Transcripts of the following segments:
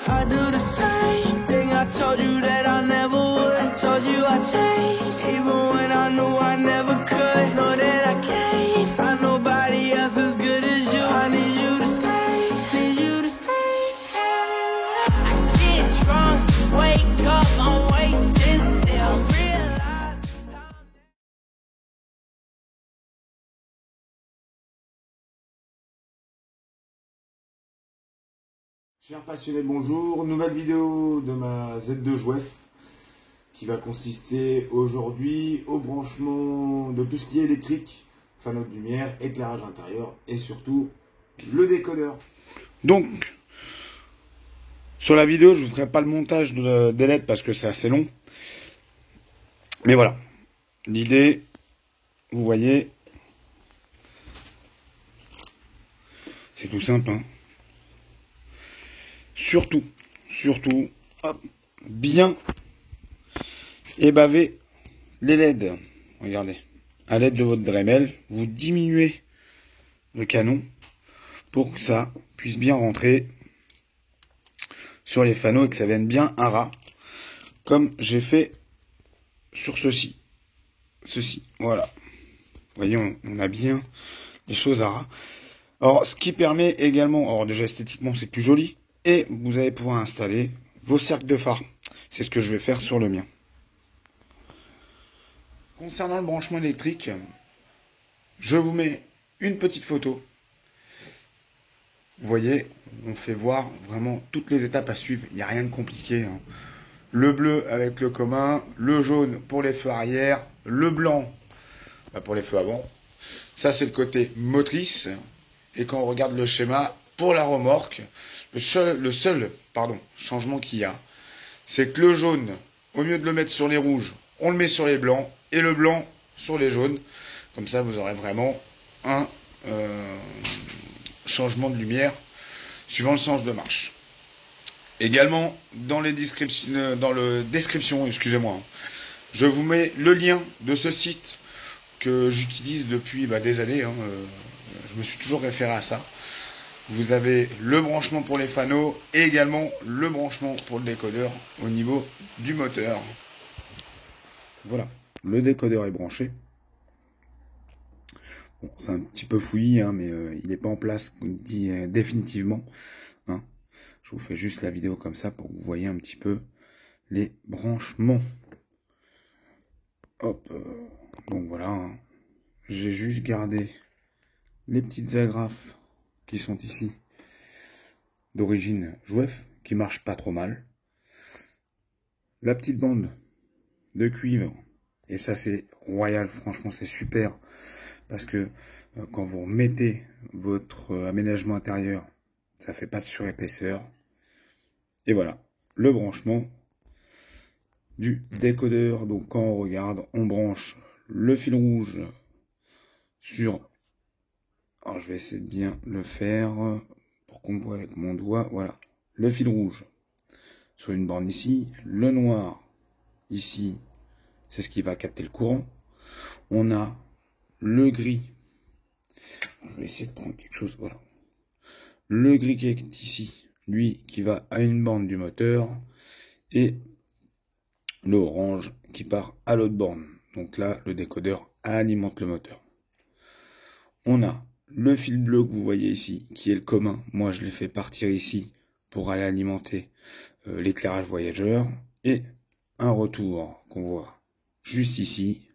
I do the same thing I told you that I never would. I told you I changed, even when I knew I never could. Know that I can't find nobody else as good as you. I need you to stay, need you to stay. I get drunk, wake up, I'm wasted still. Realize the time. Chers passionnés, bonjour. Nouvelle vidéo de ma Z2 Jouef qui va consister aujourd'hui au branchement de tout ce qui est électrique, fanaux de lumière, éclairage intérieur et surtout le décodeur. Donc, sur la vidéo, je ne ferai pas le montage des LED parce que c'est assez long. Mais voilà, l'idée, vous voyez, c'est tout simple, hein. Surtout, hop, bien ébaver les LED. Regardez, à l'aide de votre Dremel, vous diminuez le canon pour que ça puisse bien rentrer sur les fanaux et que ça vienne bien un ras, comme j'ai fait sur ceci. Voilà. Vous voyez, on a bien les choses à ras. Alors, ce qui permet également, alors déjà esthétiquement, c'est plus joli. Et vous allez pouvoir installer vos cercles de phare. C'est ce que je vais faire sur le mien. Concernant le branchement électrique, je vous mets une petite photo. Vous voyez, on fait voir vraiment toutes les étapes à suivre. Il n'y a rien de compliqué, hein. Le bleu avec le commun, le jaune pour les feux arrière, le blanc pour les feux avant. Ça, c'est le côté motrice. Et quand on regarde le schéma, pour la remorque, le seul changement qu'il y a, c'est que le jaune, au lieu de le mettre sur les rouges, on le met sur les blancs, et le blanc sur les jaunes. Comme ça, vous aurez vraiment un changement de lumière suivant le sens de marche. Également, dans les descriptions, excusez-moi, je vous mets le lien de ce site que j'utilise depuis des années. Je me suis toujours référé à ça. Vous avez le branchement pour les fanaux et également le branchement pour le décodeur au niveau du moteur. Voilà, le décodeur est branché. Bon, c'est un petit peu fouillis, hein, mais il n'est pas en place définitivement. Hein. Je vous fais juste la vidéo comme ça pour que vous voyez un petit peu les branchements. Hop, donc voilà. Hein. J'ai juste gardé les petites agrafes qui sont ici d'origine Jouef, qui marche pas trop mal. La petite bande de cuivre, et ça c'est royal, franchement c'est super, parce que quand vous remettez votre aménagement intérieur, ça fait pas de surépaisseur. Et voilà, le branchement du décodeur. Donc quand on regarde, on branche le fil rouge sur... Alors je vais essayer de bien le faire pour qu'on voit avec mon doigt. Voilà, le fil rouge sur une borne ici, le noir ici, c'est ce qui va capter le courant. On a le gris. Je vais essayer de prendre quelque chose. Voilà, le gris qui est ici, lui qui va à une borne du moteur, et l'orange qui part à l'autre borne. Donc là, le décodeur alimente le moteur. On a le fil bleu que vous voyez ici, qui est le commun. Moi, je l'ai fait partir ici pour aller alimenter l'éclairage voyageur. Et un retour qu'on voit juste ici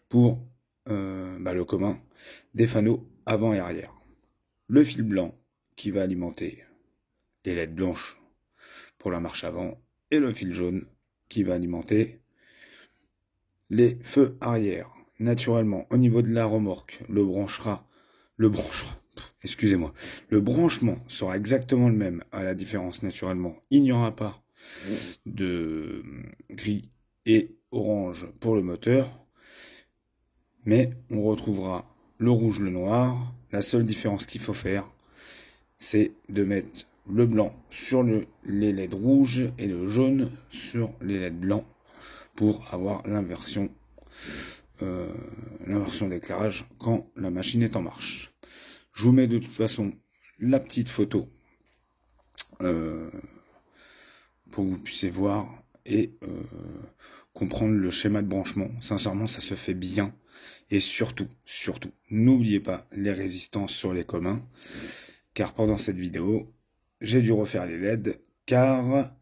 pour le commun des fanaux avant et arrière. Le fil blanc qui va alimenter les LED blanches pour la marche avant. Et le fil jaune qui va alimenter les feux arrière. Naturellement, au niveau de la remorque, le branchement sera exactement le même. À la différence, naturellement, il n'y aura pas de gris et orange pour le moteur, mais on retrouvera le rouge, le noir. La seule différence qu'il faut faire, c'est de mettre le blanc sur les LED rouges et le jaune sur les LED blancs pour avoir l'inversion d'éclairage quand la machine est en marche. Je vous mets de toute façon la petite photo pour que vous puissiez voir et comprendre le schéma de branchement. Sincèrement, ça se fait bien. Et surtout, n'oubliez pas les résistances sur les communs, car pendant cette vidéo, j'ai dû refaire les LED, car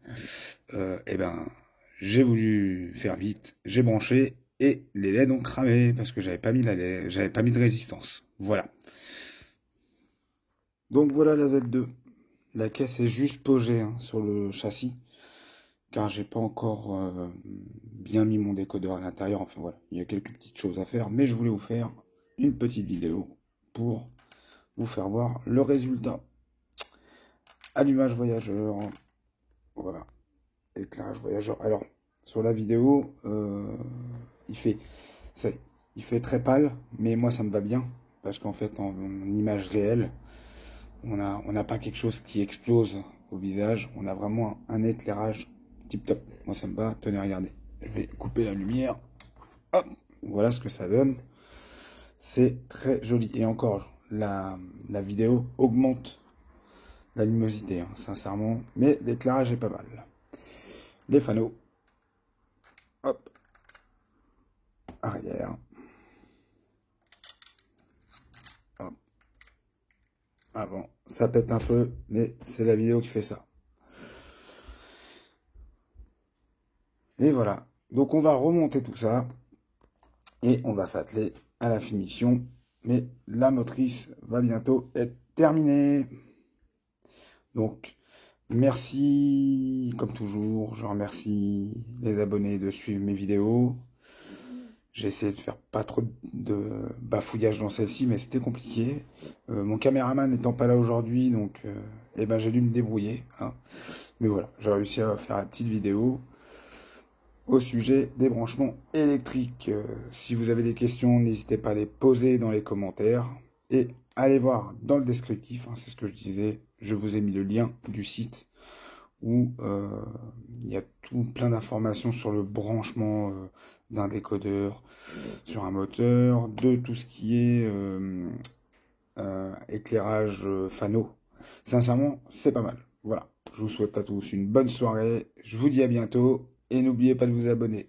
j'ai voulu faire vite, j'ai branché, et les LED ont cramé, parce que j'avais pas mis de résistance. Voilà. Donc voilà la Z2. La caisse est juste posée sur le châssis, car j'ai pas encore bien mis mon décodeur à l'intérieur. Enfin voilà, il y a quelques petites choses à faire, mais je voulais vous faire une petite vidéo pour vous faire voir le résultat. Allumage voyageur, voilà, éclairage voyageur. Alors sur la vidéo, il fait très pâle, mais moi ça me va bien, parce qu'en fait en image réelle, on n'a pas quelque chose qui explose au visage, on a vraiment un éclairage tip top. Moi ça me va. Tenez, regardez, je vais couper la lumière. Hop, voilà ce que ça donne. C'est très joli. Et encore, la vidéo augmente la luminosité, sincèrement, mais l'éclairage est pas mal. Les fanaux, hop, arrière, hop, avant, ça pète un peu, mais c'est la vidéo qui fait ça. Et voilà, donc on va remonter tout ça, et on va s'atteler à la finition, mais la motrice va bientôt être terminée. Donc, merci, comme toujours, je remercie les abonnés de suivre mes vidéos. J'ai essayé de faire pas trop de bafouillage dans celle-ci, mais c'était compliqué. Mon caméraman n'étant pas là aujourd'hui, donc j'ai dû me débrouiller. Mais voilà, j'ai réussi à faire la petite vidéo au sujet des branchements électriques. Si vous avez des questions, n'hésitez pas à les poser dans les commentaires. Et allez voir dans le descriptif, c'est ce que je disais, je vous ai mis le lien du site où il y a plein d'informations sur le branchement d'un décodeur, sur un moteur, de tout ce qui est éclairage fanaux. Sincèrement, c'est pas mal. Voilà, je vous souhaite à tous une bonne soirée, je vous dis à bientôt, et n'oubliez pas de vous abonner.